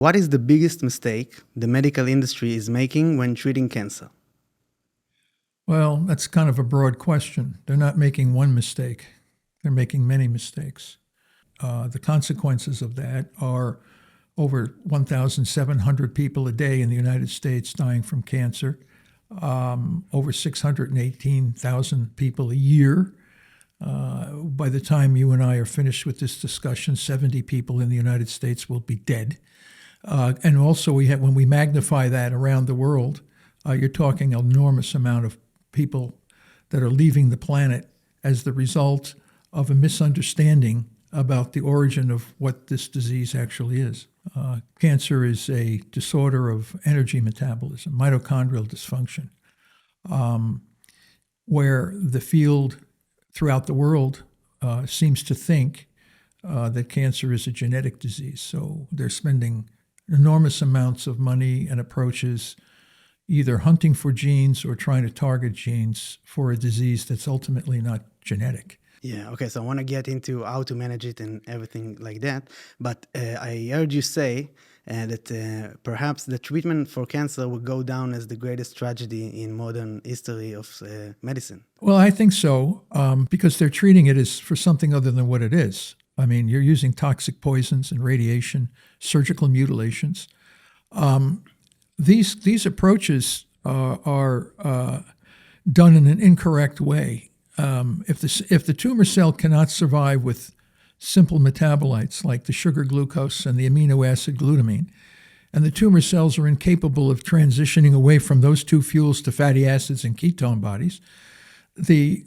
What is the biggest mistake the medical industry is making when treating cancer? Well, that's kind of a broad question. They're not making one mistake. They're making many mistakes. The consequences of that are over 1,700 people a day in the United States dying from cancer, over 618,000 people a year. By the time you and I are finished with this discussion, 70 people in the United States will be dead. And also, when we magnify that around the world, you're talking an enormous amount of people that are leaving the planet as the result of a misunderstanding about the origin of what this disease actually is. Cancer is a disorder of energy metabolism, mitochondrial dysfunction, where the field throughout the world seems to think that cancer is a genetic disease. So they're spending enormous amounts of money and approaches either hunting for genes or trying to target genes for a disease that's ultimately not genetic. Yeah, okay, so I want to get into how to manage it and everything like that. But I heard you say that perhaps the treatment for cancer will go down as the greatest tragedy in modern history of medicine. Well, I think so, because they're treating it as for something other than what it is. I mean, you're using toxic poisons and radiation, surgical mutilations. These approaches are done in an incorrect way. If the tumor cell cannot survive with simple metabolites like the sugar glucose and the amino acid glutamine, and the tumor cells are incapable of transitioning away from those two fuels to fatty acids and ketone bodies, the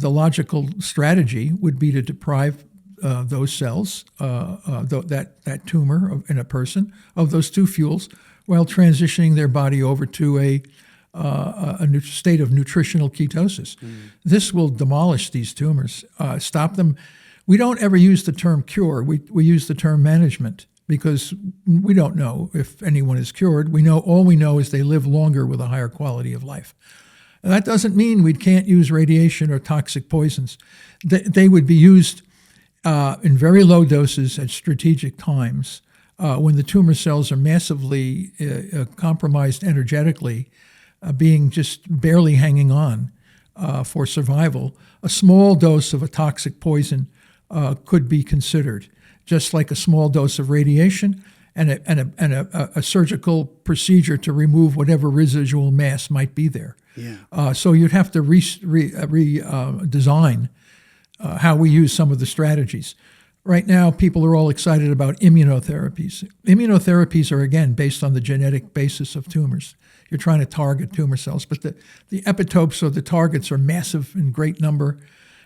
logical strategy would be to deprive those cells, that tumor in a person, of those two fuels, while transitioning their body over to a state of nutritional ketosis. This will demolish these tumors, stop them. We don't ever use the term cure. We use the term management because we don't know if anyone is cured. All we know is they live longer with a higher quality of life. And that doesn't mean we can't use radiation or toxic poisons. They would be used in very low doses at strategic times when the tumor cells are massively compromised energetically, being just barely hanging on for survival. A small dose of a toxic poison could be considered, just like a small dose of radiation and a surgical procedure to remove whatever residual mass might be there. Yeah. So you'd have to redesign how we use some of the strategies. Right now, people are all excited about immunotherapies. Immunotherapies are, again, based on the genetic basis of tumors. You're trying to target tumor cells, but the epitopes or the targets are massive in great number,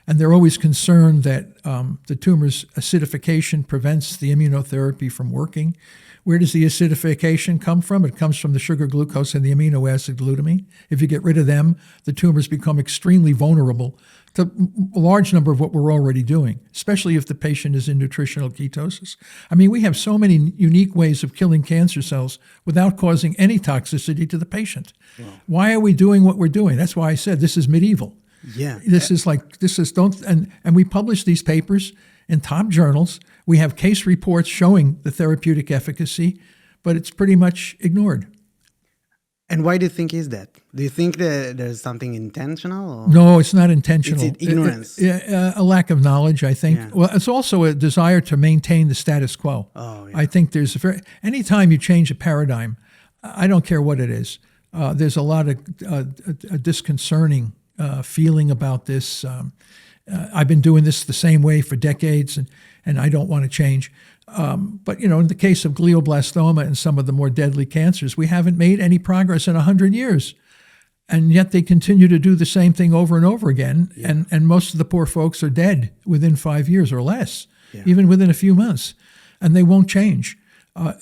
and they're always concerned that the tumor's acidification prevents the immunotherapy from working. Where does the acidification come from? It comes from the sugar glucose and the amino acid glutamine. If you get rid of them, the tumors become extremely vulnerable to a large number of what we're already doing, especially if the patient is in nutritional ketosis. I mean, we have so many unique ways of killing cancer cells without causing any toxicity to the patient. Wow. Why are we doing what we're doing? That's why I said this is medieval. Yeah. And we publish these papers in top journals. We have case reports showing the therapeutic efficacy, but it's pretty much ignored. And why do you think is that? Do you think that there's something intentional? Or? No, it's not intentional. It's ignorance. A lack of knowledge, I think. Yeah. Well, it's also a desire to maintain the status quo. Oh, yeah. I think anytime you change a paradigm, I don't care what it is, there's a lot of a disconcerting feeling about this. I've been doing this the same way for decades, and I don't want to change. But, in the case of glioblastoma and some of the more deadly cancers, we haven't made any progress in 100 years. And yet they continue to do the same thing over and over again. Yeah. And most of the poor folks are dead within 5 years or less, even within a few months. And they won't change.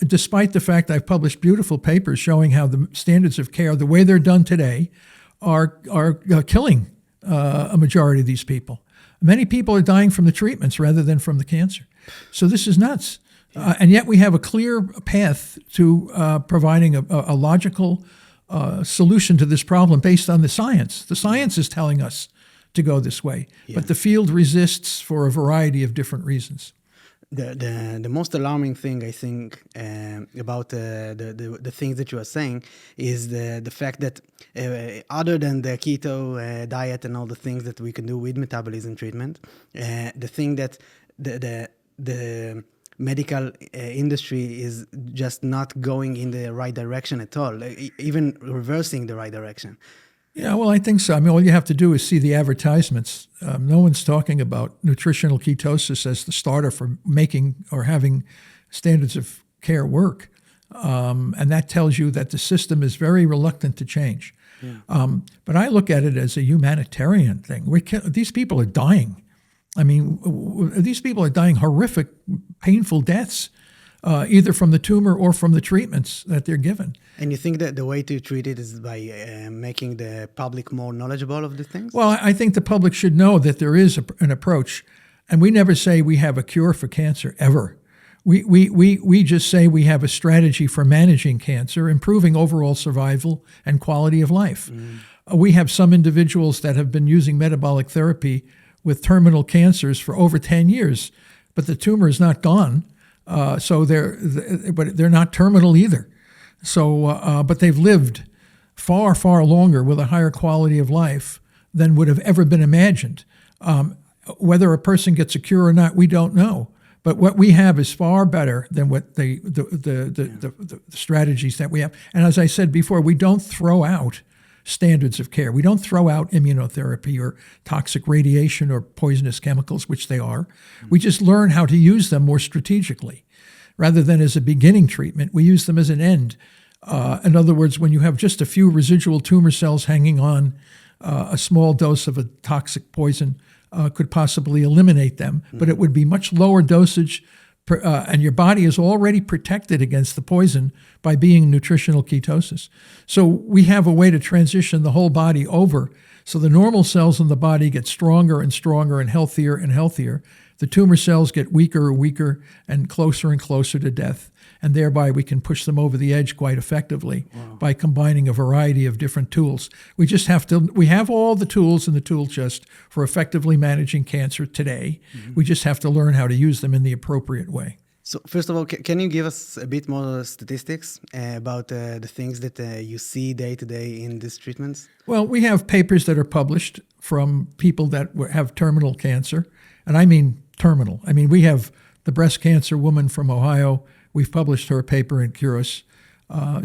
Despite the fact I've published beautiful papers showing how the standards of care, the way they're done today, are killing a majority of these people. Many people are dying from the treatments rather than from the cancer. So this is nuts. And yet we have a clear path to providing a logical solution to this problem based on the science. The science is telling us to go this way, but the field resists for a variety of different reasons. The most alarming thing I think about the things that you are saying is the fact that other than the keto diet and all the things that we can do with metabolism treatment, the thing that the medical industry is just not going in the right direction at all, even reversing the right direction. Yeah, well, I think so. I mean, all you have to do is see the advertisements. No one's talking about nutritional ketosis as the starter for making or having standards of care work. And that tells you that the system is very reluctant to change. Yeah. But I look at it as a humanitarian thing. These people are dying. I mean, these people are dying horrific, painful deaths, either from the tumor or from the treatments that they're given. And you think that the way to treat it is by making the public more knowledgeable of the things? Well, I think the public should know that there is an approach. And we never say we have a cure for cancer, ever. We just say we have a strategy for managing cancer, improving overall survival and quality of life. We have some individuals that have been using metabolic therapy with terminal cancers for over 10 years, but the tumor is not gone. So they're not terminal either. So, but they've lived far, far longer with a higher quality of life than would have ever been imagined. Whether a person gets a cure or not, we don't know. But what we have is far better than what the strategies that we have. And as I said before, we don't throw out standards of care. We don't throw out immunotherapy or toxic radiation or poisonous chemicals, which they are. We just learn how to use them more strategically. Rather than as a beginning treatment, we use them as an end. In other words, when you have just a few residual tumor cells hanging on, a small dose of a toxic poison could possibly eliminate them, but it would be much lower dosage, and your body is already protected against the poison by being in nutritional ketosis. So we have a way to transition the whole body over, so the normal cells in the body get stronger and stronger and healthier. The tumor cells get weaker and weaker and closer to death. And thereby we can push them over the edge quite effectively by combining a variety of different tools. We have all the tools in the tool chest for effectively managing cancer today. We just have to learn how to use them in the appropriate way. So first of all, can you give us a bit more statistics about the things that you see day to day in these treatments? Well, we have papers that are published from people that have terminal cancer. And I mean terminal. I mean, we have the breast cancer woman from Ohio. We've published her paper in Curis.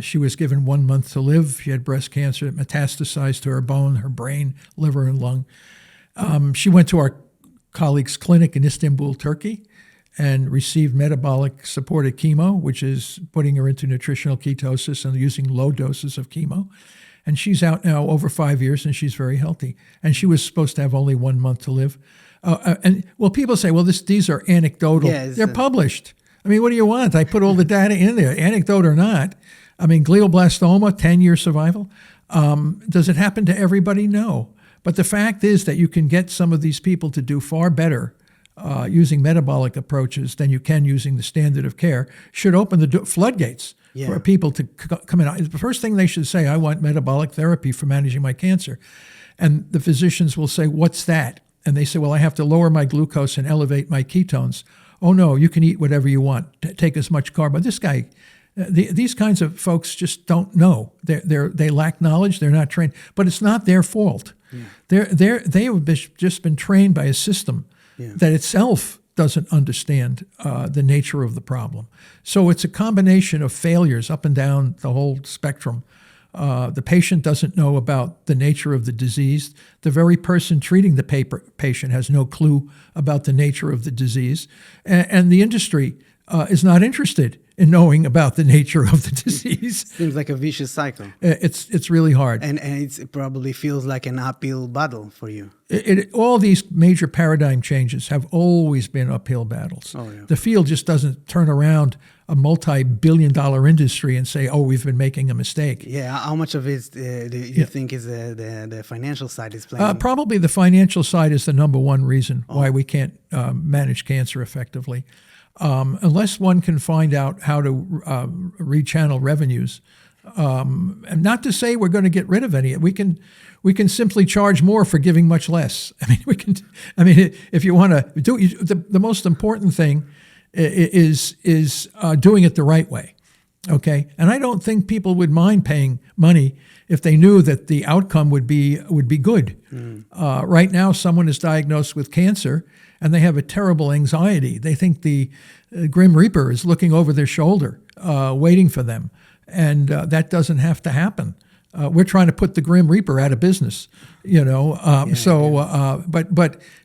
She was given 1 month to live. She had breast cancer. It metastasized to her bone, her brain, liver, and lung. She went to our colleague's clinic in Istanbul, Turkey, and received metabolic supported chemo, which is putting her into nutritional ketosis and using low doses of chemo. And she's out now over 5 years, and she's very healthy. And she was supposed to have only 1 month to live. People say, well, these are anecdotal. Yeah, they're published. I mean, what do you want? I put all the data in there, anecdote or not. I mean, glioblastoma, 10-year survival. Does it happen to everybody? No. But the fact is that you can get some of these people to do far better using metabolic approaches than you can using the standard of care. Should open the floodgates for people to come in. The first thing they should say, I want metabolic therapy for managing my cancer. And the physicians will say, what's that? And they say, well, I have to lower my glucose and elevate my ketones. Oh, no, you can eat whatever you want. Take as much carb. But this guy, these kinds of folks just don't know. They lack knowledge. They're not trained. But it's not their fault. Yeah. They have just been trained by a system that itself doesn't understand the nature of the problem. So it's a combination of failures up and down the whole spectrum. The patient doesn't know about the nature of the disease. The very person treating the patient has no clue about the nature of the disease. And the industry is not interested in knowing about the nature of the disease. Seems like a vicious cycle. It's really hard. And it probably feels like an uphill battle for you. All these major paradigm changes have always been uphill battles. Oh, yeah. The field just doesn't turn around a multi-billion-dollar industry and say, oh, we've been making a mistake. Yeah, how much of it do you think is the financial side is playing? Probably the financial side is the number one reason why we can't manage cancer effectively. Unless one can find out how to rechannel revenues. And not to say we're going to get rid of any. We can simply charge more for giving much less. If you want to do the most important thing is doing it the right way. Okay, and I don't think people would mind paying money if they knew that the outcome would be good. Right now, someone is diagnosed with cancer, and they have a terrible anxiety. They think the Grim Reaper is looking over their shoulder, waiting for them, and that doesn't have to happen. We're trying to put the Grim Reaper out of business, but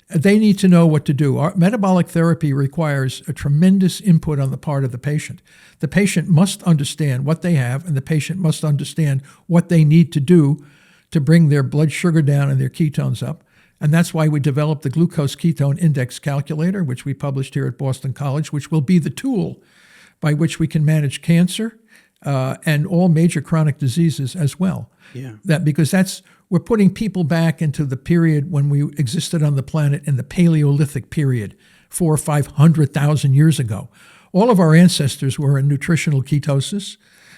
they need to know what to do. Our metabolic therapy requires a tremendous input on the part of the patient. The patient must understand what they have, and the patient must understand what they need to do to bring their blood sugar down and their ketones up. And that's why we developed the glucose ketone index calculator, which we published here at Boston College, which will be the tool by which we can manage cancer and all major chronic diseases as well. Because we're putting people back into the period when we existed on the planet in the Paleolithic period, 400,000 or 500,000 years ago. All of our ancestors were in nutritional ketosis.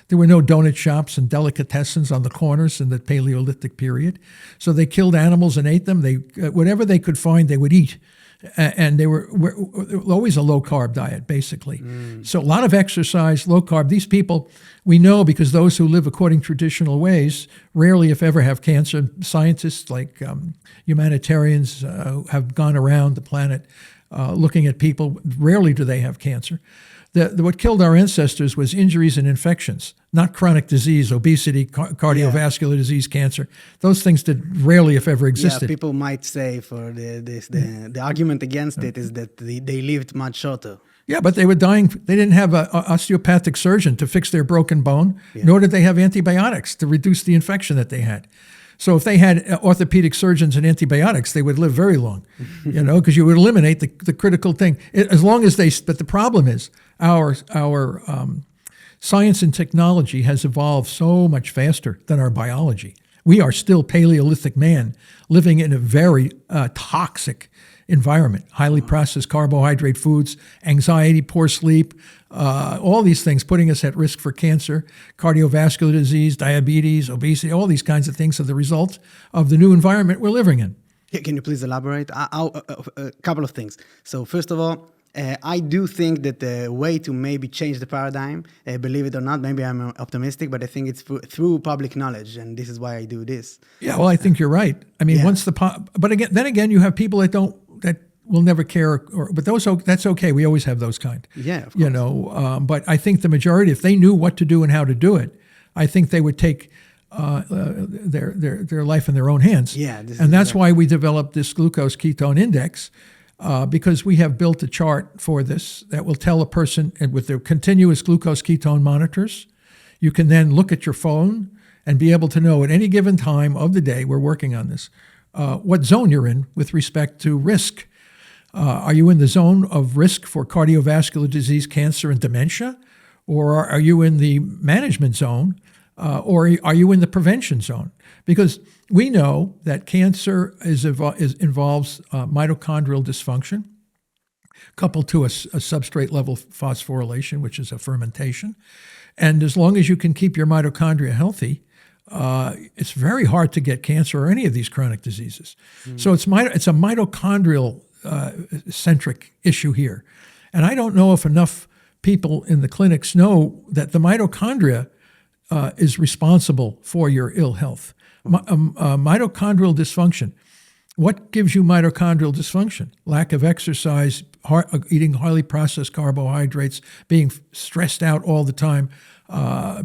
There were no donut shops and delicatessens on the corners in the Paleolithic period. So they killed animals and ate them. Whatever they could find, they would eat. And they were always a low-carb diet, basically. So a lot of exercise, low-carb. These people, we know because those who live according to traditional ways rarely, if ever, have cancer. Scientists like humanitarians who have gone around the planet looking at people, rarely do they have cancer. What killed our ancestors was injuries and infections, not chronic disease, obesity, cardiovascular disease, cancer. Those things that rarely, if ever, existed. People might say for the argument against it is that they lived much shorter. Yeah, but they were dying. They didn't have an osteopathic surgeon to fix their broken bone, nor did they have antibiotics to reduce the infection that they had. So if they had orthopedic surgeons and antibiotics, they would live very long, because you would eliminate the critical thing. As long as but the problem is our science and technology has evolved so much faster than our biology. We are still Paleolithic man living in a very toxic environment, highly processed carbohydrate foods, anxiety, poor sleep, all these things putting us at risk for cancer, cardiovascular disease, diabetes, obesity, all these kinds of things are the result of the new environment we're living in. Can you please elaborate? A couple of things. So first of all, I do think that the way to maybe change the paradigm, believe it or not, maybe I'm optimistic, but I think it's through public knowledge, and this is why I do this. Yeah, well, I think you're right. I mean, but again, you have people that will never care, but that's okay. We always have those kind. Yeah, of course. But I think the majority, if they knew what to do and how to do it, I think they would take their life in their own hands. Yeah, and that's why we developed this glucose ketone index, because we have built a chart for this that will tell a person, and with their continuous glucose ketone monitors, you can then look at your phone and be able to know at any given time of the day, we're working on this, what zone you're in with respect to risk. Are you in the zone of risk for cardiovascular disease, cancer, and dementia? Or are you in the management zone? Or are you in the prevention zone? Because we know that cancer involves mitochondrial dysfunction coupled to a substrate level phosphorylation, which is a fermentation. And as long as you can keep your mitochondria healthy, it's very hard to get cancer or any of these chronic diseases. So it's a mitochondrial centric issue here. And I don't know if enough people in the clinics know that the mitochondria is responsible for your ill health. Mitochondrial dysfunction. What gives you mitochondrial dysfunction? Lack of exercise, eating highly processed carbohydrates, being stressed out all the time,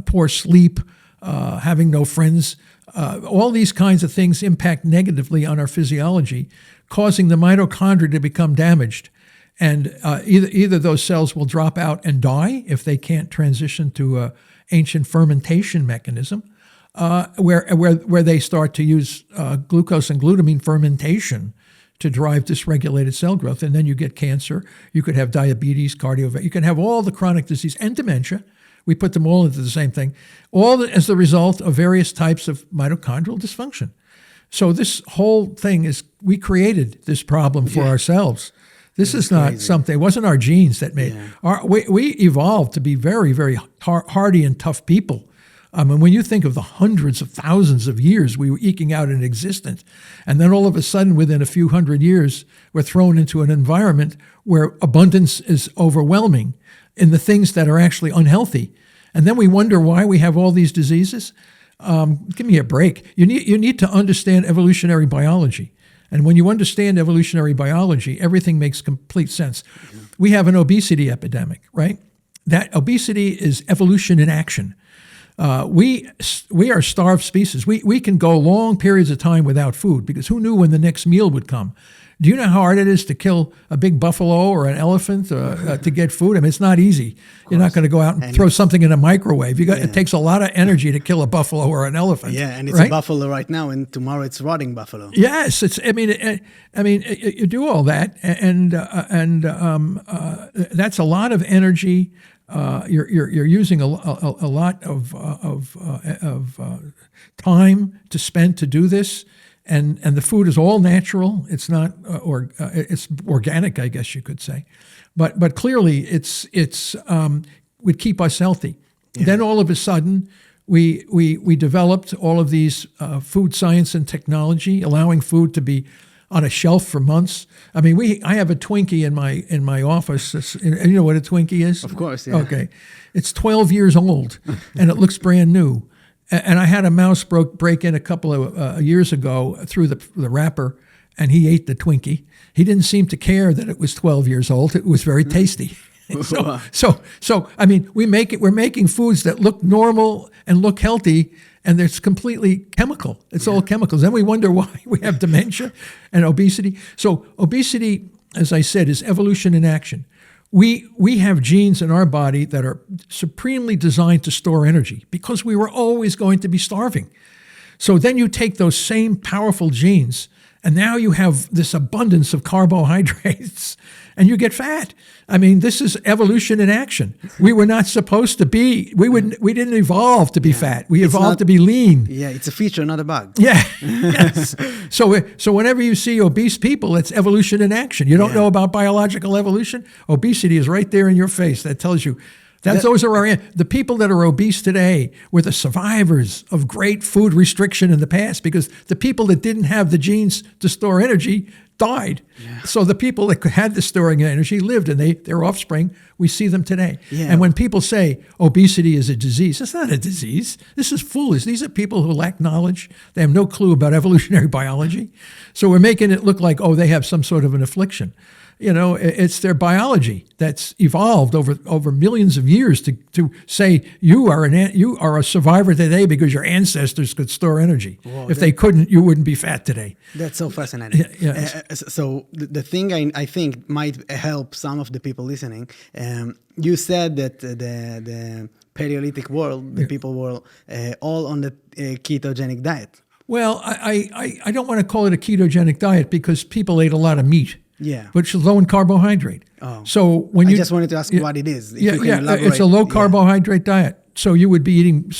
poor sleep, having no friends. All these kinds of things impact negatively on our physiology, causing the mitochondria to become damaged. And either those cells will drop out and die if they can't transition to an ancient fermentation mechanism, where they start to use glucose and glutamine fermentation to drive dysregulated cell growth. And then you get cancer. You could have diabetes, you can have all the chronic disease and dementia. We put them all into the same thing, all as the result of various types of mitochondrial dysfunction. So this whole thing we created this problem for ourselves. This is not something, it wasn't our genes that made we evolved to be very, very hardy and tough people. And when you think of the hundreds of thousands of years we were eking out an existence, and then all of a sudden, within a few hundred years, we're thrown into an environment where abundance is overwhelming in the things that are actually unhealthy. And then we wonder why we have all these diseases. Give me a break. You need to understand evolutionary biology. And when you understand evolutionary biology, everything makes complete sense. We have an obesity epidemic, right? That obesity is evolution in action. We are a starved species. We can go long periods of time without food because who knew when the next meal would come? Do you know how hard it is to kill a big buffalo or an elephant to get food? I mean, it's not easy. You're not going to go out and throw something in a microwave. It takes a lot of energy to kill a buffalo or an elephant. Yeah, and it's right? a buffalo right now, and tomorrow it's rotting buffalo. Yes, you do all that, and that's a lot of energy. You're using a lot of time to spend to do this. And the food is all natural. It's not it's organic, I guess you could say, but clearly it's would keep us healthy. Yeah. Then all of a sudden we developed all of these food science and technology, allowing food to be on a shelf for months. I mean, I have a Twinkie in my office. You know what a Twinkie is? Of course, yeah. Okay, it's 12 years old and it looks brand new. And I had a mouse break in a couple of years ago through the wrapper, and he ate the Twinkie. He didn't seem to care that it was 12 years old. It was very tasty. So I mean, we're making foods that look normal and look healthy, and it's completely chemical. It's all chemicals. Then we wonder why we have dementia and obesity. So obesity, as I said, is evolution in action. We have genes in our body that are supremely designed to store energy because we were always going to be starving. So then you take those same powerful genes, and now you have this abundance of carbohydrates, and you get fat. I mean, this is evolution in action. We were not supposed to be. We didn't evolve to be fat. We evolved to be lean. Yeah, it's a feature, not a bug. Yeah. Yes. So whenever you see obese people, it's evolution in action. You don't know about biological evolution? Obesity is right there in your face. That tells you. Those are the people that are obese today were the survivors of great food restriction in the past, because the people that didn't have the genes to store energy died. Yeah. So the people that had the storing energy lived, and their offspring, we see them today. Yeah. And when people say obesity is a disease, it's not a disease. This is foolish. These are people who lack knowledge. They have no clue about evolutionary biology. So we're making it look like, they have some sort of an affliction. You know, it's their biology that's evolved over millions of years to say you are a survivor today because your ancestors could store energy. Whoa, if they couldn't, you wouldn't be fat today. That's so fascinating. Yes. So the thing I think might help some of the people listening. You said that the Paleolithic world, the people were all on the ketogenic diet. Well, I don't want to call it a ketogenic diet because people ate a lot of meat. Yeah, which is low in carbohydrate. Oh, so when I just wanted to ask what it is. It's a low carbohydrate diet. So you would be eating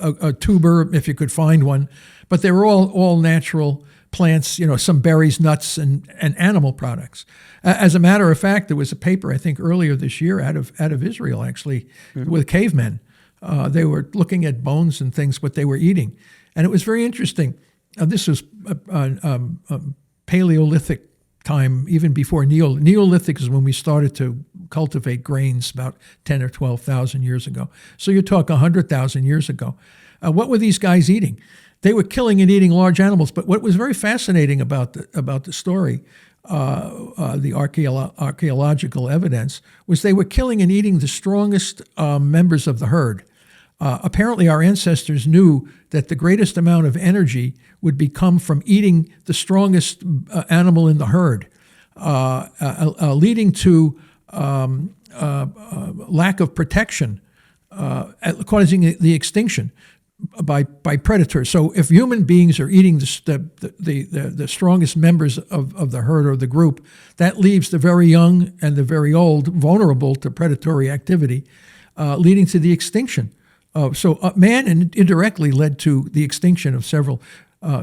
a tuber if you could find one, but they were all natural plants. You know, some berries, nuts, and animal products. As a matter of fact, there was a paper I think earlier this year out of Israel actually with cavemen. They were looking at bones and things what they were eating, and it was very interesting. This was Paleolithic time, even before Neolithic is when we started to cultivate grains about 10 or 12,000 years ago. So you talk 100,000 years ago. What were these guys eating? They were killing and eating large animals. But what was very fascinating about the story, the archaeological evidence, was they were killing and eating the strongest members of the herd. Apparently, our ancestors knew that the greatest amount of energy would come from eating the strongest animal in the herd, leading to lack of protection, causing the extinction by predators. So, if human beings are eating the strongest members of the herd or the group, that leaves the very young and the very old vulnerable to predatory activity, leading to the extinction. So man indirectly led to the extinction of several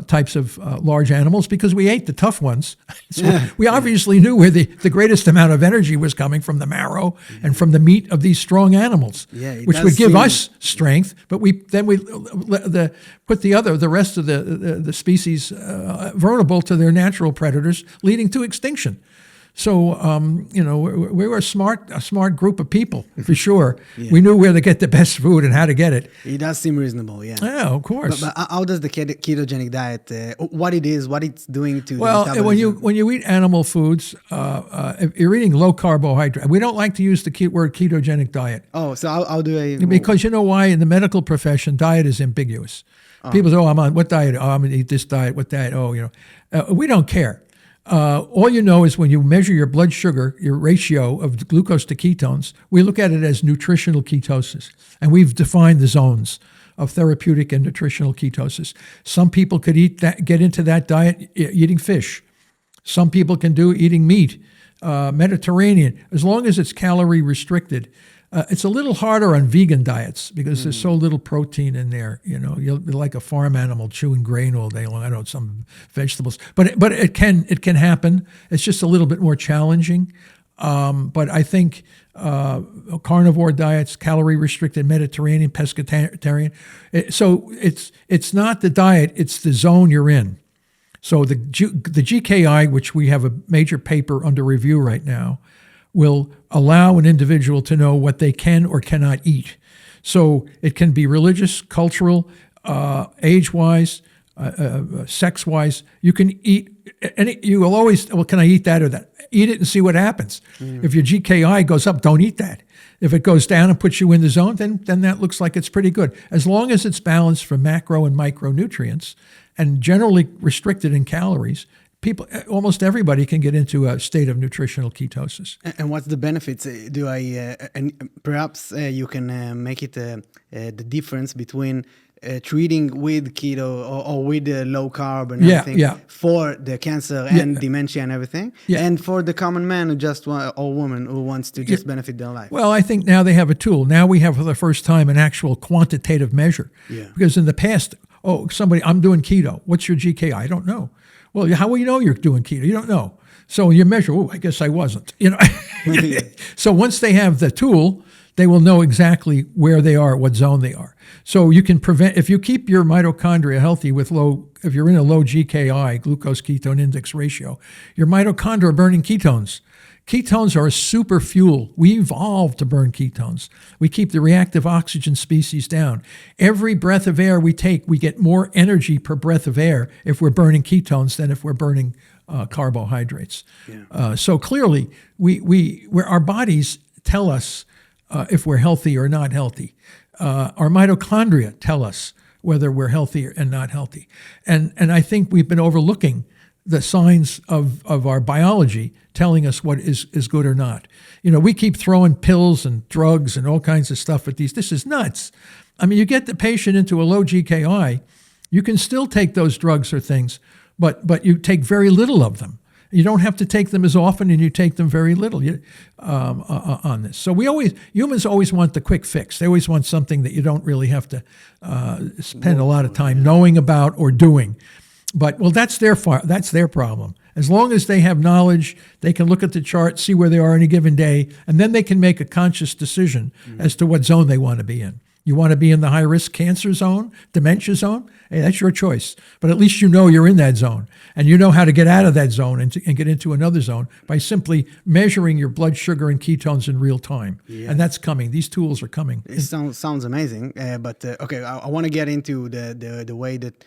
types of large animals because we ate the tough ones. So we obviously knew where the greatest amount of energy was coming from the marrow and from the meat of these strong animals, which would give us strength. But we put the rest of the species vulnerable to their natural predators, leading to extinction. So, we were a smart group of people, for sure. We knew where to get the best food and how to get it. It does seem reasonable, yeah. Yeah, of course. But how does the ketogenic diet, what it is, what it's doing to the Well, metabolism? when you eat animal foods, if you're eating low carbohydrate. We don't like to use the word ketogenic diet. Oh, so how do I... Because you know why? In the medical profession, diet is ambiguous. People say, I'm on what diet? Oh, I'm going to eat this diet. What diet? Oh, we don't care. All you know is when you measure your blood sugar, your ratio of glucose to ketones, we look at it as nutritional ketosis. And we've defined the zones of therapeutic and nutritional ketosis. Some people could get into that diet eating fish. Some people can do eating meat, Mediterranean, as long as it's calorie restricted. It's a little harder on vegan diets because there's so little protein in there. You're like a farm animal chewing grain all day long. I know some vegetables, but it can happen. It's just a little bit more challenging. But I think carnivore diets, calorie restricted, Mediterranean, pescatarian. So it's not the diet; it's the zone you're in. So the GKI, which we have a major paper under review right now, will allow an individual to know what they can or cannot eat. So it can be religious, cultural, age-wise, sex-wise. You can eat you will always, can I eat that or that? Eat it and see what happens. If your GKI goes up, don't eat that. If it goes down and puts you in the zone, then that looks like it's pretty good. As long as it's balanced for macro and micronutrients and generally restricted in calories, almost everybody can get into a state of nutritional ketosis. And what's the benefits? And perhaps you can make it the difference between treating with keto or with low carb and everything for the cancer and dementia and everything, and for the common man or woman who wants to just benefit their life. Well, I think now they have a tool. Now we have for the first time an actual quantitative measure. Because in the past, I'm doing keto. What's your GKI? I don't know. Well, how will you know you're doing keto? You don't know. So you measure, I guess I wasn't. So once they have the tool, they will know exactly where they are, what zone they are. So you can prevent, if you keep your mitochondria healthy if you're in a low GKI, glucose ketone index ratio, your mitochondria are burning ketones. Ketones are a super fuel. We evolved to burn ketones. We keep the reactive oxygen species down. Every breath of air we take, we get more energy per breath of air if we're burning ketones than if we're burning carbohydrates. So clearly, our bodies tell us if we're healthy or not healthy. Our mitochondria tell us whether we're healthy and not healthy. And I think we've been overlooking the signs of our biology telling us what is good or not. We keep throwing pills and drugs and all kinds of stuff at these. This is nuts. I mean, you get the patient into a low GKI, you can still take those drugs or things, but you take very little of them. You don't have to take them as often, and you take them very little on this. So humans always want the quick fix. They always want something that you don't really have to spend a lot of time knowing about or doing. But that's their problem. As long as they have knowledge, they can look at the chart, see where they are any given day, and then they can make a conscious decision as to what zone they want to be in. You want to be in the high-risk cancer zone, dementia zone? Hey, that's your choice. But at least you know you're in that zone. And you know how to get out of that zone and get into another zone by simply measuring your blood sugar and ketones in real time. And that's coming. These tools are coming. It sounds amazing. But I want to get into the way that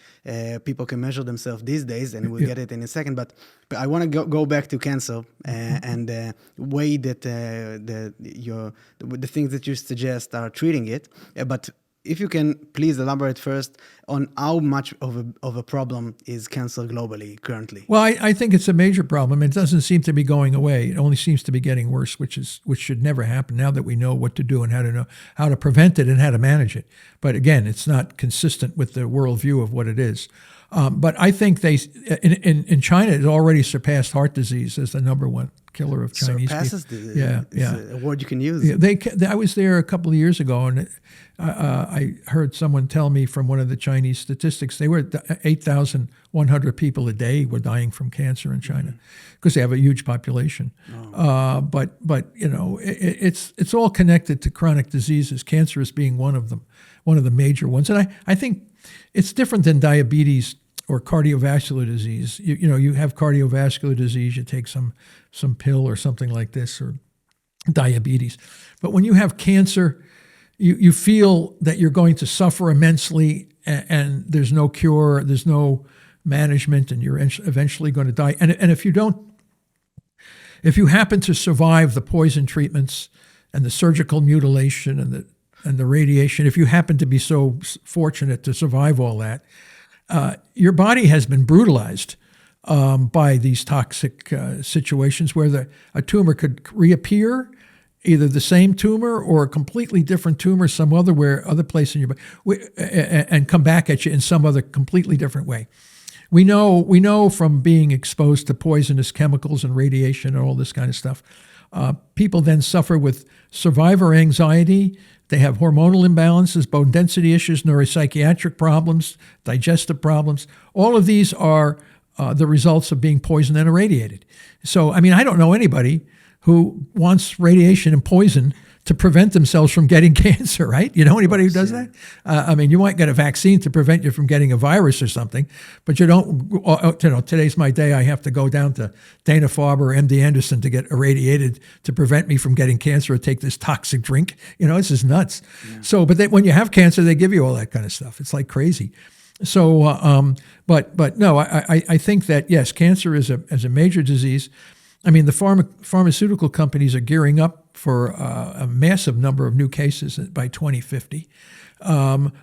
people can measure themselves these days, and we'll get it in a second. But I want to go back to cancer and the way that the things that you suggest are treating it. But if you can please elaborate first on how much of a problem is cancer globally currently. Well, I think it's a major problem. It doesn't seem to be going away. It only seems to be getting worse, which should never happen now that we know what to do and how to prevent it and how to manage it. But again, it's not consistent with the worldview of what it is. But I think in China, it already surpassed heart disease as the number one killer of Chinese Surpasses people. a word you can use. Yeah, I was there a couple of years ago, and I heard someone tell me from one of the Chinese statistics, they were 8,100 people a day were dying from cancer in China because they have a huge population. But it's all connected to chronic diseases, cancer is being one of them, one of the major ones. And I think it's different than diabetes or cardiovascular disease. You have cardiovascular disease, you take some pill or something like this, or diabetes. But when you have cancer, you feel that you're going to suffer immensely, and there's no cure, there's no management, and you're eventually going to die. And if you happen to survive the poison treatments and the surgical mutilation and the radiation, if you happen to be so fortunate to survive all that, your body has been brutalized by these toxic situations where a tumor could reappear, either the same tumor or a completely different tumor some other place in your body, and come back at you in some other completely different way. We know from being exposed to poisonous chemicals and radiation and all this kind of stuff, people then suffer with survivor anxiety. They have hormonal imbalances, bone density issues, neuropsychiatric problems, digestive problems. All of these are the results of being poisoned and irradiated. So, I don't know anybody who wants radiation and poison to prevent themselves from getting cancer, right? You know anybody who does that? You might get a vaccine to prevent you from getting a virus or something, but you don't, today's my day, I have to go down to Dana-Farber or MD Anderson to get irradiated to prevent me from getting cancer or take this toxic drink. This is nuts. Yeah. So, but when you have cancer, they give you all that kind of stuff. It's like crazy. So, but no, I think that, yes, cancer is a major disease. The pharmaceutical companies are gearing up for a massive number of new cases by 2050.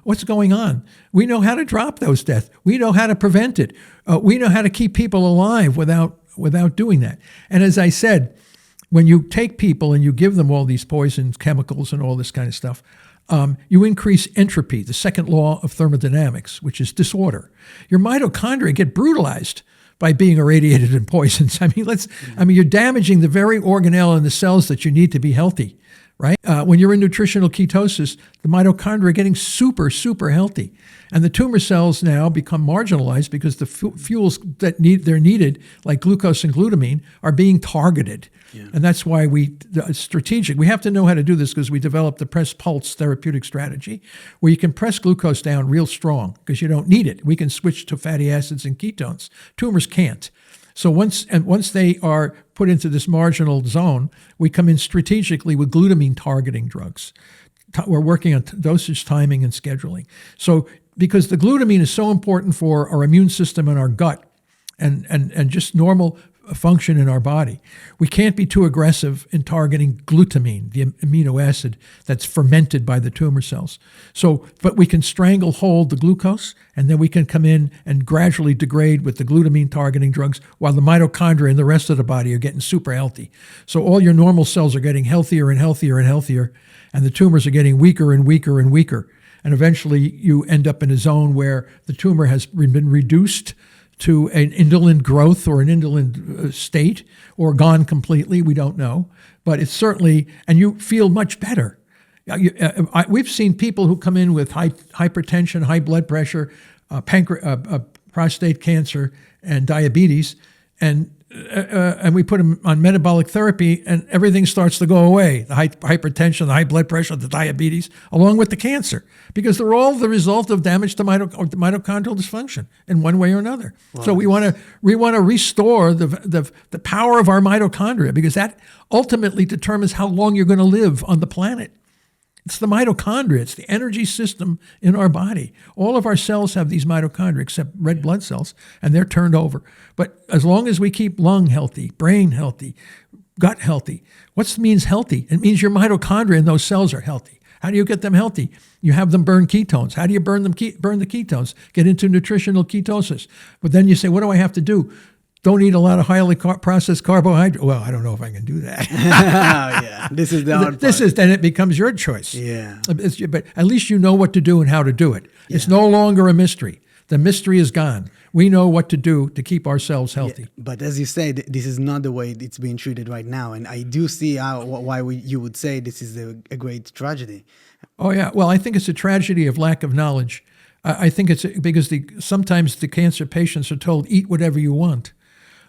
What's going on? We know how to drop those deaths. We know how to prevent it. We know how to keep people alive without doing that. And as I said, when you take people and you give them all these poisons, chemicals, and all this kind of stuff, you increase entropy, the second law of thermodynamics, which is disorder. Your mitochondria get brutalized by being irradiated and poisons. You're damaging the very organelle in the cells that you need to be healthy, right? When you're in nutritional ketosis, the mitochondria are getting super, super healthy. And the tumor cells now become marginalized because the fuels that they're needed, like glucose and glutamine, are being targeted. Yeah. And that's why it's strategic. We have to know how to do this because we developed the press pulse therapeutic strategy where you can press glucose down real strong because you don't need it. We can switch to fatty acids and ketones. Tumors can't. So once they are put into this marginal zone, we come in strategically with glutamine targeting drugs. We're working on dosage timing and scheduling. So because the glutamine is so important for our immune system and our gut and just normal function in our body, we can't be too aggressive in targeting glutamine, the amino acid that's fermented by the tumor cells. But we can stranglehold the glucose, and then we can come in and gradually degrade with the glutamine targeting drugs while the mitochondria and the rest of the body are getting super healthy. So all your normal cells are getting healthier and healthier and healthier, and the tumors are getting weaker and weaker and weaker. And eventually you end up in a zone where the tumor has been reduced to an indolent growth or an indolent state, or gone completely, we don't know. But it's certainly, and you feel much better. We've seen people who come in with hypertension, high blood pressure, prostate cancer, and diabetes, and we put them on metabolic therapy, and everything starts to go away. The hypertension, the high blood pressure, the diabetes, along with the cancer, because they're all the result of damage to mitochondrial dysfunction in one way or another. Wow. So we want to restore the power of our mitochondria, because that ultimately determines how long you're going to live on the planet. It's the mitochondria. It's the energy system in our body. All of our cells have these mitochondria, except red blood cells, and they're turned over. But as long as we keep lung healthy, brain healthy, gut healthy, what means healthy? It means your mitochondria and those cells are healthy. How do you get them healthy? You have them burn ketones. How do you burn the ketones? Get into nutritional ketosis. But then you say, what do I have to do? Don't eat a lot of highly processed carbohydrates. Well, I don't know if I can do that. Yeah, this is the hard part. Then it becomes your choice. Yeah. But at least you know what to do and how to do it. Yeah. It's no longer a mystery. The mystery is gone. We know what to do to keep ourselves healthy. But as you say, this is not the way it's being treated right now. And I do see why you would say this is a great tragedy. Oh, yeah. Well, I think it's a tragedy of lack of knowledge. I think it's because sometimes the cancer patients are told, eat whatever you want.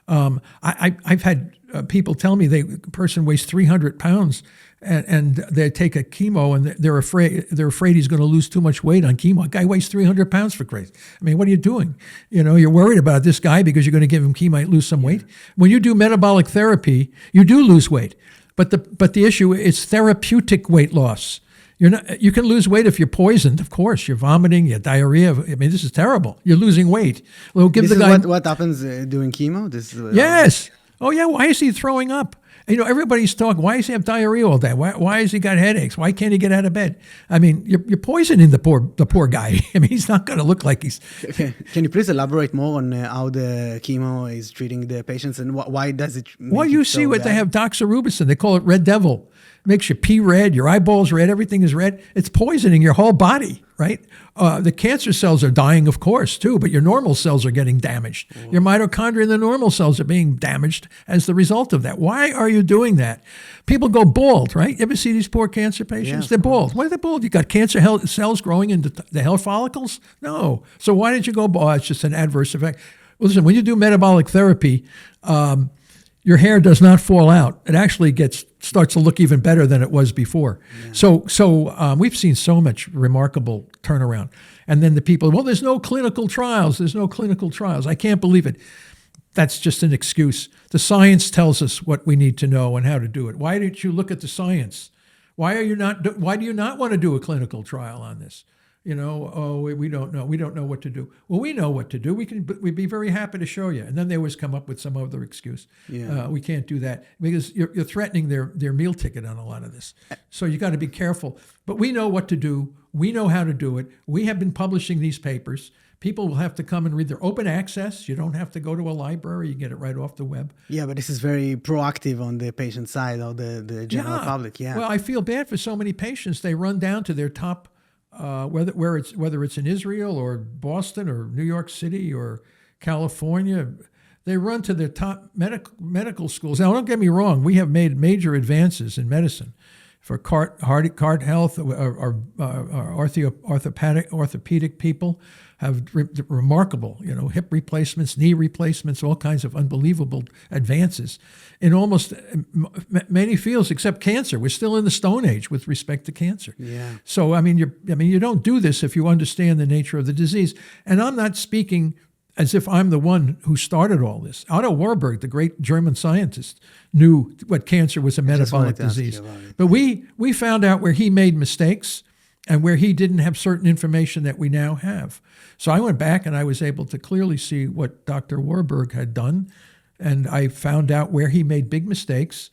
I've had people tell me the person weighs 300 pounds and they take a chemo and they're afraid he's going to lose too much weight on chemo. A guy weighs 300 pounds for Christ. I mean, what are you doing? You're worried about this guy because you're going to give him chemo, might lose some weight. When you do metabolic therapy, you do lose weight. But the issue is therapeutic weight loss. You can lose weight if you're poisoned, of course. You're vomiting, you have diarrhea. I mean, this is terrible. You're losing weight. Well, This is what happens during chemo? Yes. Oh, yeah. Why is he throwing up? Everybody's talking. Why does he have diarrhea all day? Why has he got headaches? Why can't he get out of bed? I mean, you're poisoning the poor guy. I mean, he's not going to look like he's. Okay. Can you please elaborate more on how the chemo is treating the patients and why does it? Well, you see what they have doxorubicin. They call it red devil. Makes you pee red, your eyeballs red, everything is red. It's poisoning your whole body, right? The cancer cells are dying, of course, too, but your normal cells are getting damaged. Oh. Your mitochondria and the normal cells are being damaged as the result of that. Why are you doing that? People go bald, right? You ever see these poor cancer patients? They're bald. Why are they bald? You got cancer cells growing in the hair follicles? No. So why did you go bald? It's just an adverse effect. Well, listen, when you do metabolic therapy, your hair does not fall out. It actually starts to look even better than it was before. Yeah. So we've seen so much remarkable turnaround. And then the people, well, there's no clinical trials. There's no clinical trials. I can't believe it. That's just an excuse. The science tells us what we need to know and how to do it. Why didn't you look at the science? Why do you not want to do a clinical trial on this? We don't know. We don't know what to do. Well, we know what to do. We'd be very happy to show you. And then they always come up with some other excuse. Yeah. We can't do that because you're threatening their meal ticket on a lot of this. So you got to be careful. But we know what to do. We know how to do it. We have been publishing these papers. People will have to come and read. They're open access. You don't have to go to a library. You get it right off the web. Yeah, but this is very proactive on the patient side or the general public. Yeah. Well, I feel bad for so many patients. They run down to their top. Whether it's in Israel or Boston or New York City or California, they run to their top medical schools. Now, don't get me wrong. We have made major advances in medicine for heart health. Our orthopedic people have remarkable, hip replacements, knee replacements, all kinds of unbelievable advances in almost many fields except cancer. We're still in the Stone Age with respect to cancer. Yeah. So you don't do this if you understand the nature of the disease. And I'm not speaking as if I'm the one who started all this. Otto Warburg, the great German scientist, knew what cancer was a metabolic disease. But we found out where he made mistakes and where he didn't have certain information that we now have. So I went back and I was able to clearly see what Dr. Warburg had done, and I found out where he made big mistakes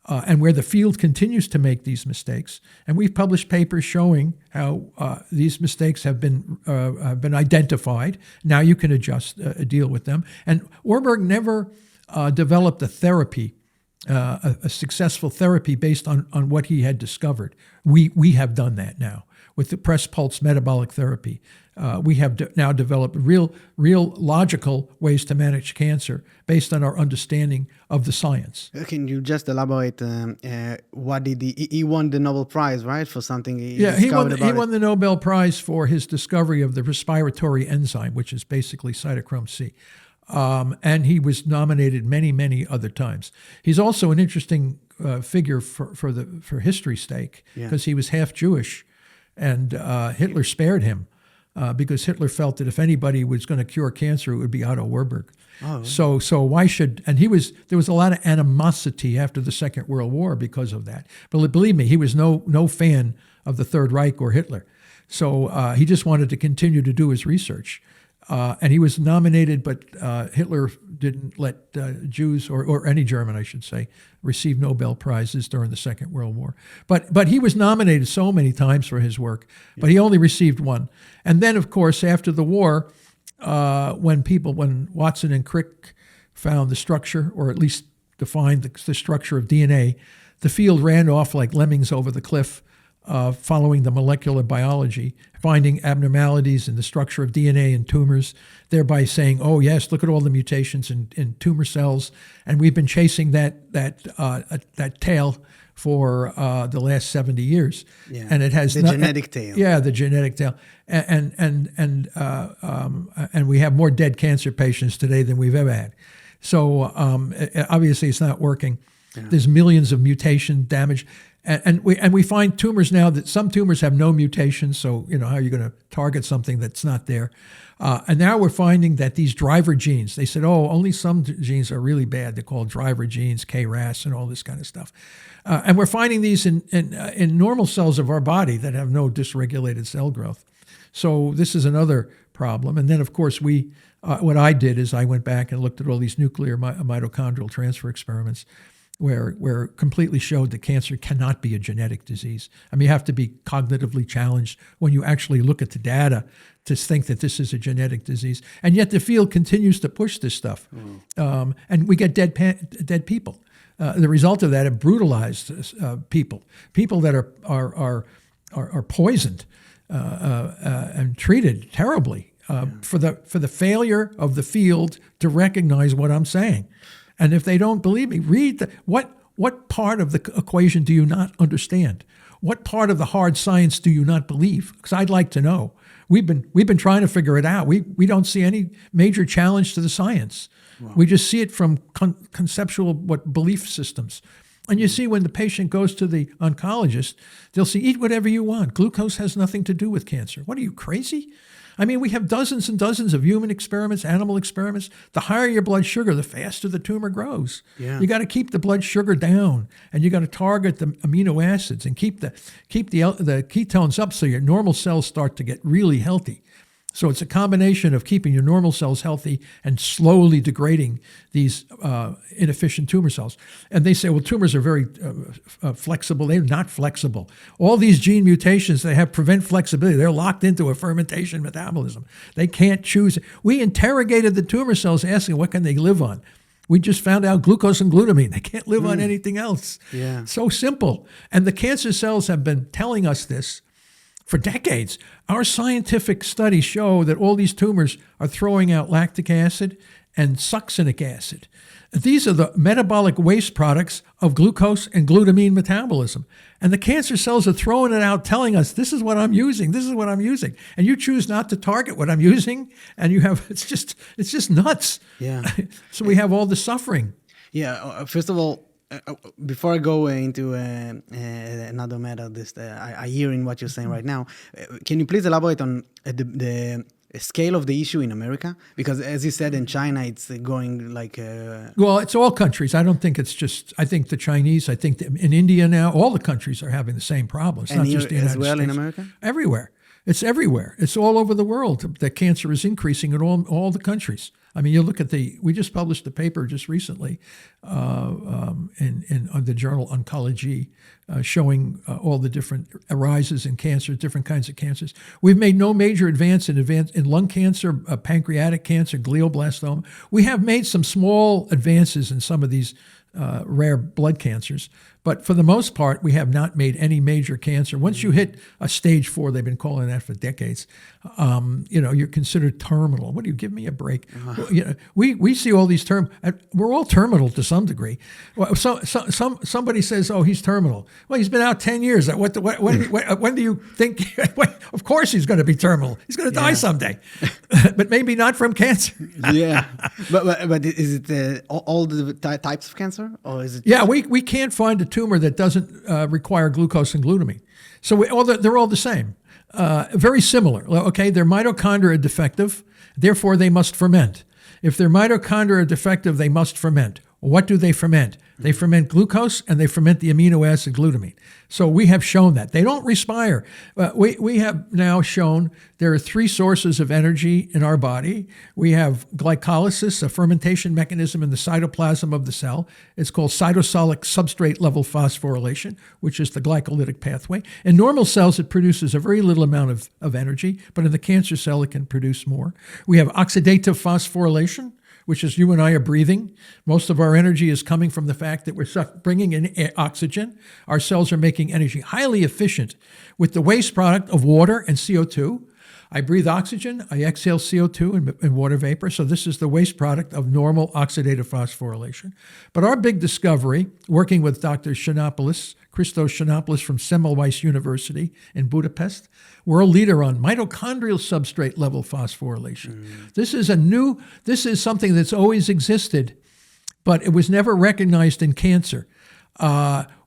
and where the field continues to make these mistakes. And we've published papers showing how these mistakes have been identified. Now you can deal with them. And Warburg never developed a therapy, a successful therapy based on what he had discovered. We have done that now with the press pulse metabolic therapy. We have now developed real logical ways to manage cancer based on our understanding of the science. Can you just elaborate what did he won the Nobel Prize, right, for something he he won the Nobel Prize for his discovery of the respiratory enzyme, which is basically cytochrome C. And he was nominated many other times. He's also an interesting figure for history's sake because he was half Jewish, and Hitler spared him. Because Hitler felt that if anybody was going to cure cancer, it would be Otto Warburg. Oh, really? So why should, and there was a lot of animosity after the Second World War because of that. But believe me, he was no fan of the Third Reich or Hitler. So he just wanted to continue to do his research. And he was nominated, but Hitler didn't let Jews, or any German, I should say, receive Nobel Prizes during the Second World War. But he was nominated so many times for his work, but he only received one. And then, of course, after the war, when Watson and Crick found the structure, or at least defined the structure of DNA, the field ran off like lemmings over the cliff. following the molecular biology, finding abnormalities in the structure of DNA in tumors, thereby saying, "Oh yes, look at all the mutations in tumor cells," and we've been chasing that tail for the last 70 years, and it has genetic tail. Yeah, the genetic tail, and we have more dead cancer patients today than we've ever had. So obviously, it's not working. Yeah. There's millions of mutation damage. And we find tumors now that some tumors have no mutations, so how are you going to target something that's not there? And now we're finding that these driver genes, they said, only some genes are really bad. They're called driver genes, KRAS, and all this kind of stuff. And we're finding these in normal cells of our body that have no dysregulated cell growth. So this is another problem. And then, of course, what I did is I went back and looked at all these nuclear mitochondrial transfer experiments, where completely showed that cancer cannot be a genetic disease. I mean, you have to be cognitively challenged when you actually look at the data to think that this is a genetic disease. And yet the field continues to push this stuff. And we get dead people. The result of that have brutalized people that are poisoned and treated terribly for the failure of the field to recognize what I'm saying. And if they don't believe me, read what part of the equation do you not understand? What part of the hard science do you not believe? Because I'd like to know. We've been trying to figure it out. We don't see any major challenge to the science. Wow. We just see it from conceptual belief systems. And you see when the patient goes to the oncologist, they'll say, eat whatever you want. Glucose has nothing to do with cancer. What, are you crazy? I mean, we have dozens and dozens of human experiments, animal experiments. The higher your blood sugar, the faster the tumor grows. Yeah. You got to keep the blood sugar down, and you got to target the amino acids and keep the ketones up so your normal cells start to get really healthy. So it's a combination of keeping your normal cells healthy and slowly degrading these inefficient tumor cells. And they say, well, tumors are very flexible. They're not flexible. All these gene mutations, they have prevent flexibility. They're locked into a fermentation metabolism. They can't choose. We interrogated the tumor cells asking, what can they live on? We just found out glucose and glutamine. They can't live on anything else. Yeah. So simple. And the cancer cells have been telling us this for decades. Our scientific studies show that all these tumors are throwing out lactic acid and succinic acid. These are the metabolic waste products of glucose and glutamine metabolism. And the cancer cells are throwing it out, telling us, this is what I'm using, this is what I'm using. And you choose not to target what I'm using, and it's just nuts. Yeah. So we have all the suffering. Yeah, first of all, before I go into another matter, I hear in what you're saying right now. Can you please elaborate on the scale of the issue in America? Because as you said, in China, it's going like... Well, it's all countries. I don't think it's just... I think the Chinese, I think in India now, all the countries are having the same problem. It's not just the United States. As well in America? Everywhere. It's everywhere. It's all over the world that cancer is increasing in all the countries. I mean, you look at we just published a paper just recently in the journal Oncology showing all the different arises in cancer, different kinds of cancers. We've made no major advance in lung cancer, pancreatic cancer, glioblastoma. We have made some small advances in some of these rare blood cancers. But for the most part, we have not made any major cancer. Once you hit a stage 4, they've been calling that for decades, you're considered terminal. What do you, give me a break? Well, we see all these we're all terminal to some degree. Well, somebody says, oh, he's terminal. Well, he's been out 10 years. When do you think? Of course he's going to be terminal. He's going to die someday, but maybe not from cancer. Yeah. But is it all the types of cancer? Or is it? Yeah, we can't find a tumor that doesn't require glucose and glutamine. So they're all the same. Very similar. Okay, their mitochondria are defective, therefore they must ferment. If their mitochondria are defective, they must ferment. What do they ferment? They ferment glucose and they ferment the amino acid glutamine. So we have shown that. They don't respire. We have now shown there are 3 sources of energy in our body. We have glycolysis, a fermentation mechanism in the cytoplasm of the cell. It's called cytosolic substrate level phosphorylation, which is the glycolytic pathway. In normal cells, it produces a very little amount of energy, but in the cancer cell, it can produce more. We have oxidative phosphorylation, which is you and I are breathing. Most of our energy is coming from the fact that we're bringing in oxygen. Our cells are making energy highly efficient with the waste product of water and CO2. I breathe oxygen, I exhale CO2 and water vapor. So this is the waste product of normal oxidative phosphorylation. But our big discovery, working with Dr. Christos Shinopoulos from Semmelweis University in Budapest, world leader on mitochondrial substrate level phosphorylation. This is something that's always existed, but it was never recognized in cancer,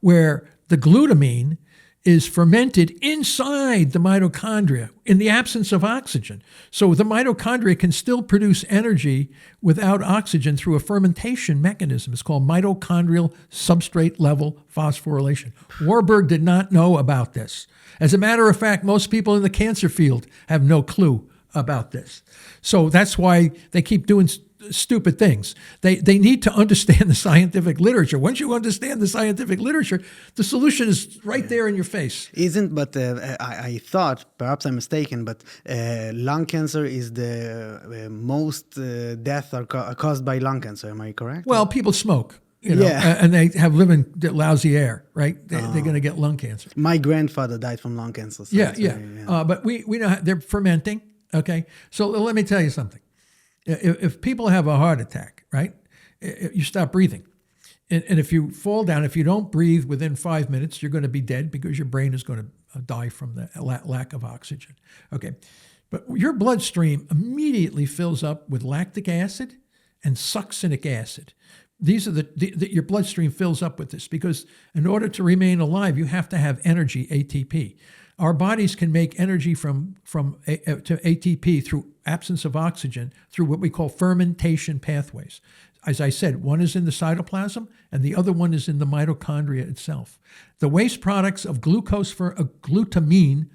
where the glutamine is fermented inside the mitochondria in the absence of oxygen. So the mitochondria can still produce energy without oxygen through a fermentation mechanism. It's called mitochondrial substrate level phosphorylation. Werberg did not know about this. As a matter of fact, most people in the cancer field have no clue about this. So that's why they keep doing stupid things. They need to understand the scientific literature. Once you understand the scientific literature, the solution is right there in your face. But I thought, perhaps I'm mistaken, but lung cancer is the most deaths are caused by lung cancer. Am I correct? Well, people smoke. And they have living lousy air, right? They're going to get lung cancer. My grandfather died from lung cancer. So but we know they're fermenting. Okay, so let me tell you something. If people have a heart attack, right, you stop breathing. And if you fall down, if you don't breathe within 5 minutes, you're going to be dead because your brain is going to die from the lack of oxygen. Okay, but your bloodstream immediately fills up with lactic acid and succinic acid. These are your bloodstream fills up with this because in order to remain alive, you have to have energy, ATP. Our bodies can make energy to ATP through absence of oxygen through what we call fermentation pathways. As I said, one is in the cytoplasm and the other one is in the mitochondria itself. The waste products of glutamine,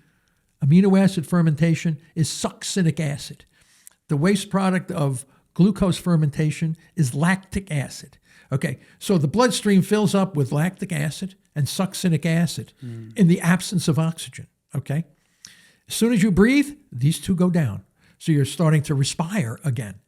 amino acid fermentation, is succinic acid. The waste product of glucose fermentation is lactic acid. Okay, so the bloodstream fills up with lactic acid and succinic acid in the absence of oxygen. Okay, as soon as you breathe, these two go down. So you're starting to respire again.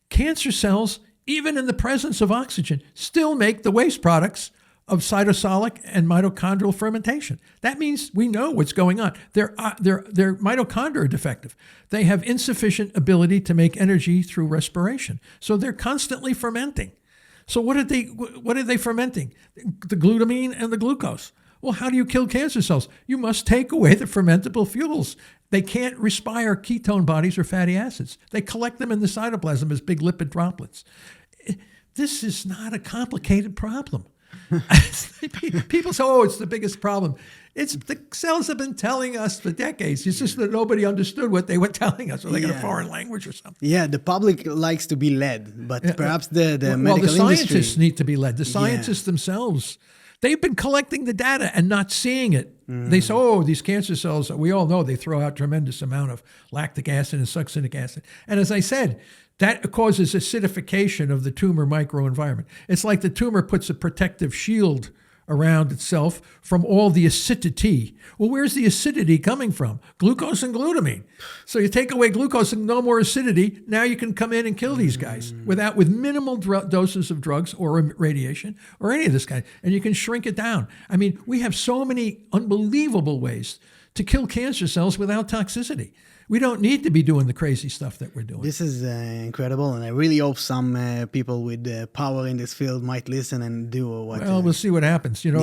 Cancer cells, even in the presence of oxygen, still make the waste products of cytosolic and mitochondrial fermentation. That means we know what's going on. Their mitochondria are defective. They have insufficient ability to make energy through respiration. So they're constantly fermenting. So what are they fermenting? The glutamine and the glucose. Well, how do you kill cancer cells? You must take away the fermentable fuels. They can't respire ketone bodies or fatty acids. They collect them in the cytoplasm as big lipid droplets. This is not a complicated problem. People say, it's the biggest problem. The cells have been telling us for decades. It's just that nobody understood what they were telling us, or like in a foreign language or something. Yeah, the public likes to be led, but perhaps the medical the industry... scientists need to be led. The scientists themselves, they've been collecting the data and not seeing it. They say, these cancer cells, we all know they throw out tremendous amount of lactic acid and succinic acid. And as I said, that causes acidification of the tumor microenvironment. It's like the tumor puts a protective shield around itself from all the acidity. Well, where's the acidity coming from? Glucose and glutamine. So you take away glucose and no more acidity. Now you can come in and kill these guys with minimal doses of drugs or radiation or any of this kind. And you can shrink it down. I mean, we have so many unbelievable ways to kill cancer cells without toxicity. We don't need to be doing the crazy stuff that we're doing. This is incredible, and I really hope some people with power in this field might listen and do what. Well, we'll see what happens.